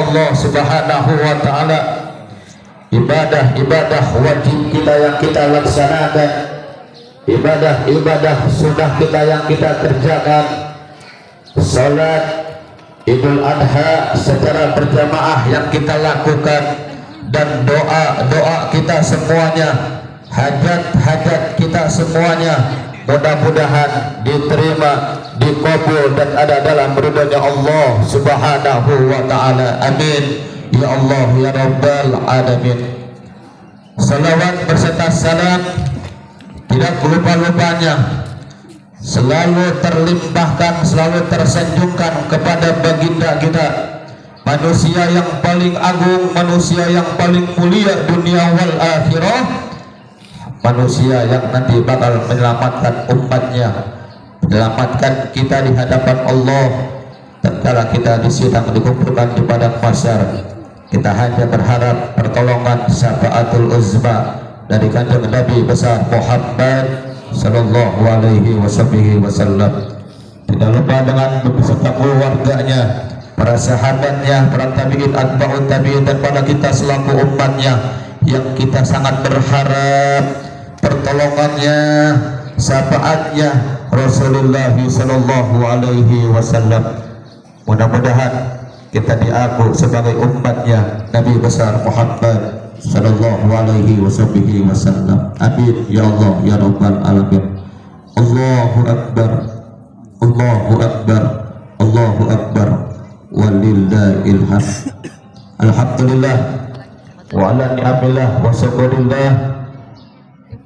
Allah Subhanahu wa taala, ibadah-ibadah wajib kita yang kita laksanakan, ibadah-ibadah sunnah kita yang kita kerjakan, salat Idul Adha secara berjamaah yang kita lakukan, dan doa-doa kita semuanya, hajat-hajat kita semuanya mudah-mudahan diterima, dikabul dan ada dalam ridhonya Allah Subhanahu wa taala. Amin ya Allah ya rabbal alamin. Salawat berserta salam tidak lupa-lupanya selalu terlimpahkan, selalu tersanjungkan kepada baginda kita, manusia yang paling agung, manusia yang paling mulia dunia wal akhirah, manusia yang nanti bakal menyelamatkan umatnya, menyelamatkan kita di hadapan Allah tatkala kita disidang dikumpulkan di padang mahsyar. Kita hanya berharap pertolongan syafaatul uzma dari kanjeng Nabi besar Muhammad sallallahu alaihi wasallam. Tidak lupa dengan beserta keluarganya, para sahabatnya, para tabi'in, atba'ut tabi'in, dan pada kita selaku umatnya yang kita sangat berharap pertolongannya, syafaatnya Rasulullah sallallahu alaihi wasallam. Mudah-mudahan kita diaku sebagai umatnya Nabi besar Muhammad sallallahu alaihi wasallam. Amin ya Allah ya rabbal alamin. Allahu akbar, Allahu akbar, Allahu akbar, walillahil hamd. Alhamdulillah wa ala ni'amillah wa syukurillah.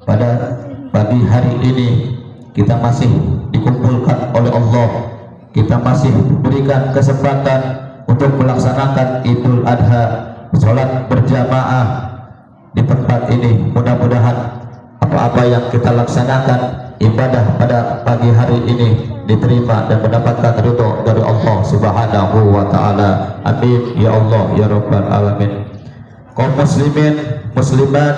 Pada pagi hari ini kita masih dikumpulkan oleh Allah, kita masih diberikan kesempatan untuk melaksanakan Idul Adha, sholat berjamaah di tempat ini. Mudah-mudahan apa-apa yang kita laksanakan ibadah pada pagi hari ini diterima dan mendapatkan ridho dari Allah Subhanahu wa taala. Amin ya Allah ya rabbal alamin. Kaum muslimin muslimat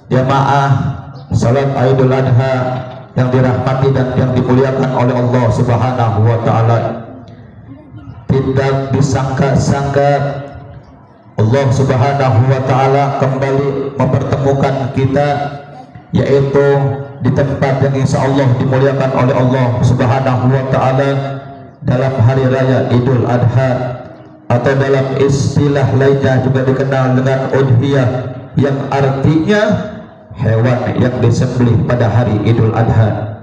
jamaah salat Idul Adha yang dirahmati dan yang dimuliakan oleh Allah Subhanahu wa taala, tidak disangka-sangka Allah Subhanahu wa taala kembali mempertemukan kita, yaitu di tempat yang insya Allah dimuliakan oleh Allah Subhanahu wa taala dalam hari raya Idul Adha, atau dalam istilah lainnya juga dikenal dengan udhiyah, yang artinya hewan yang disembelih pada hari Idul Adha.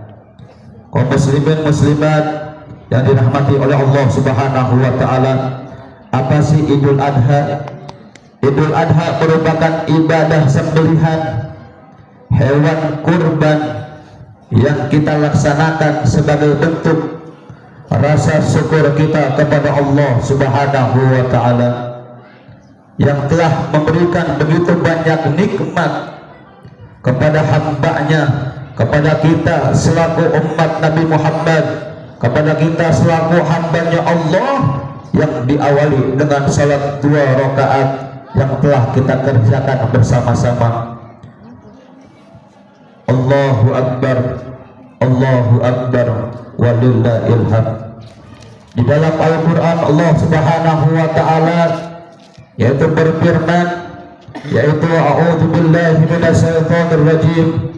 Kaum muslimin muslimat yang dirahmati oleh Allah Subhanahu wa taala, apa sih Idul Adha? Idul Adha merupakan ibadah sembelihan hewan kurban yang kita laksanakan sebagai bentuk rasa syukur kita kepada Allah Subhanahu wa taala yang telah memberikan begitu banyak nikmat kepada hamba-Nya, kepada kita selaku umat Nabi Muhammad, kepada kita selaku hamba-Nya Allah, yang diawali dengan salat 2 rakaat yang telah kita kerjakan bersama-sama. Allahu akbar, Allahu akbar, walillahil hamd. Di dalam Al-Qur'an Allah Subhanahu wa taala yaitu berfirman, yaitu a'udzu billahi minasyaitonir rajim.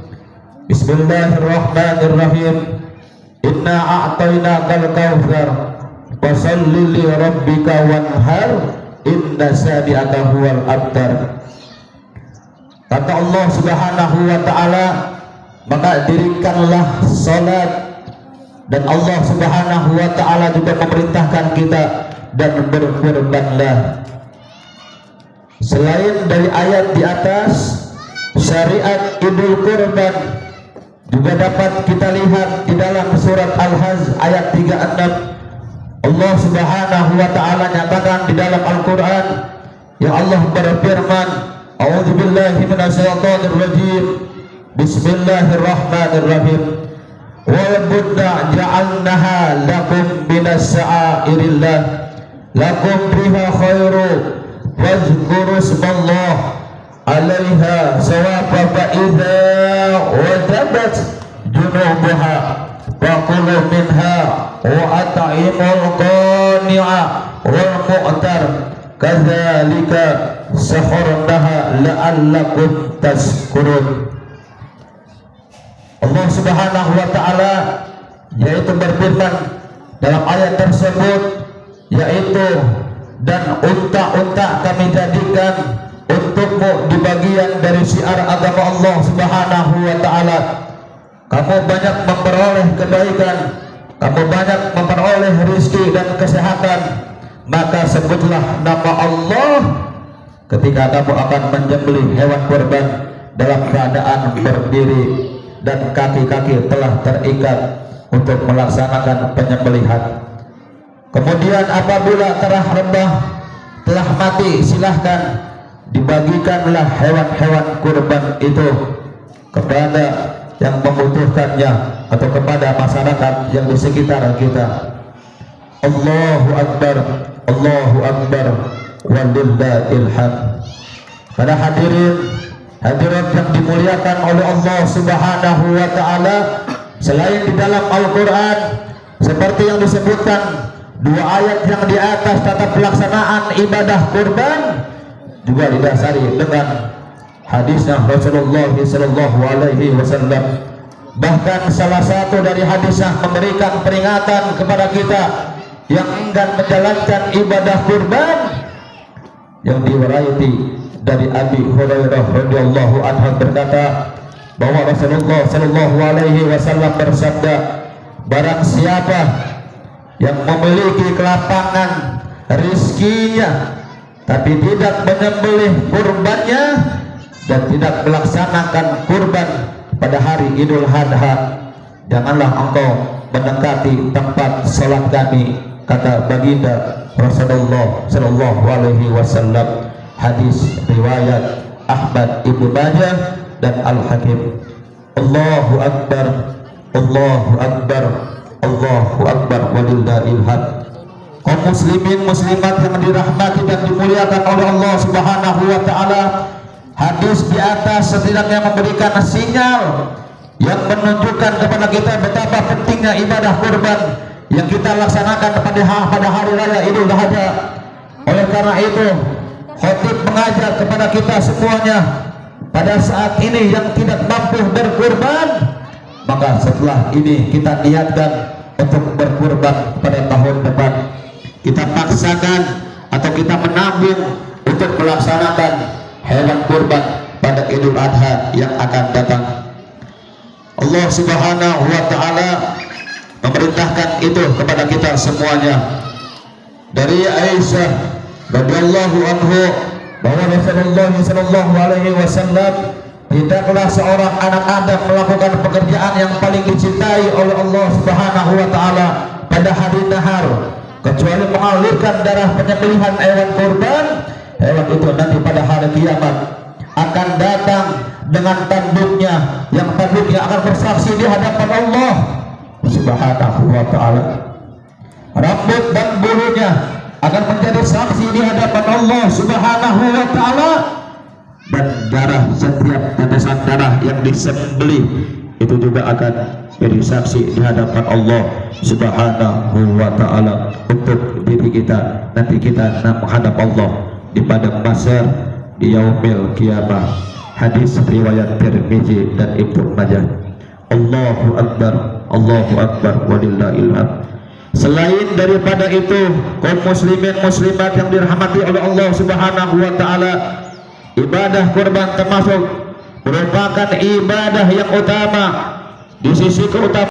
Bismillahirrahmanirrahim. Inna a'tainakal kautsar fasholli li rabbika wanhar inna shani'aka huwal abtar. Kata Allah Subhanahu wa taala, maka dirikanlah salat, dan Allah Subhanahu wa taala juga memerintahkan kita dan berkurbanlah. Selain dari ayat di atas, syariat Idul Kurban juga dapat kita lihat di dalam surat Al-Hajj ayat 36. Allah Subhanahu wa taala nyatakan di dalam Al-Qur'an, ya Allah berfirman, a'udzu billahi minasyaitonir rajim. Bismillahirrahmanirrahim. Wal budda ja'alnaha lakum minas sa'airillah lakum biha khairu wazkuru ismallah 'alaiha sawaba fa idza wajabat junubuha wa kulu minha wa at'imul qani'a wal mu'tar kadzalika sakharnaha la'allakum tashkurun. Allah Subhanahu wa taala yaitu berfirman dalam ayat tersebut, yaitu dan unta-unta kami jadikan untukmu di bagian dari syiar agama Allah Subhanahu wa taala. Kamu banyak memperoleh kebaikan, kamu banyak memperoleh rezeki dan kesehatan, maka sebutlah nama Allah ketika kamu akan menyembelih hewan kurban dalam keadaan berdiri dan kaki-kaki telah terikat untuk melaksanakan penyembelihan. Kemudian apabila terah rembah telah mati, silahkan dibagikanlah hewan-hewan kurban itu kepada yang membutuhkannya atau kepada masyarakat yang di sekitar kita. Allahu Akbar, Allahu Akbar, walillahil hamd. Para hadirat yang dimuliakan oleh Allah Subhanahu wa taala, selain di dalam Al-Qur'an seperti yang disebutkan dua ayat yang di atas tata pelaksanaan ibadah kurban, juga didasari dengan hadisnya Rasulullah sallallahu alaihi wasallam. Bahkan salah satu dari hadisnya memberikan peringatan kepada kita yang enggan menjalankan ibadah kurban, yang diriwayati dari Abi Hurairah radhiyallahu anhu berkata bahwa Rasulullah sallallahu alaihi wasallam bersabda, barang siapa yang memiliki kelapangan rizkinya tapi tidak menyembelih kurbannya dan tidak melaksanakan kurban pada hari Idul Adha, janganlah engkau mendekati tempat salat kami, kata baginda Rasulullah sallallahu alaihi wasallam. Hadis riwayat Ahmad Ibnu Majah dan Al-Hakim. Allahu Akbar, Allahu Akbar, Allahu Akbar, walillahil hamd. Kaum muslimin muslimat yang dirahmati dan dimuliakan oleh Allah Subhanahu wa taala, hadis di atas setidaknya memberikan sinyal yang menunjukkan kepada kita betapa pentingnya ibadah kurban yang kita laksanakan pada hari raya Idul Adha. Oleh karena itu, khatib mengajak kepada kita semuanya pada saat ini yang tidak mampu berkurban, maka setelah ini kita niatkan untuk berkurban pada tahun depan. Kita paksakan atau kita menabung untuk melaksanakan hewan kurban pada Idul Adha yang akan datang. Allah Subhanahu wa taala memerintahkan itu kepada kita semuanya. Dari Aisyah radhiyallahu anhu bahwa Rasulullah sallallahu alaihi wasallam, tidaklah seorang anak Adam melakukan pekerjaan yang paling dicintai oleh Allah Subhanahu wa taala pada hari nahar kecuali mengalirkan darah penyembelihan hewan kurban. Hewan itu nanti pada hari kiamat akan datang dengan tanduknya, yang tanduknya akan bersaksi di hadapan Allah Subhanahu wa taala. Rambut dan bulunya akan menjadi saksi di hadapan Allah Subhanahu wa taala, dan darah, setiap tetesan darah yang disembelih itu juga akan jadi saksi di hadapan Allah Subhanahu wa taala untuk diri kita. Nanti kita menghadap Allah di padang mahsyar di yaumil qiyamah. Hadis riwayat Tirmizi dan Ibnu Majah. Allahu Akbar, Allahu Akbar, walillahil hamd. Selain daripada itu, kaum muslimin muslimat yang dirahmati oleh Allah Subhanahu wa taala, ibadah kurban termasuk merupakan ibadah yang utama di sisi keutamaan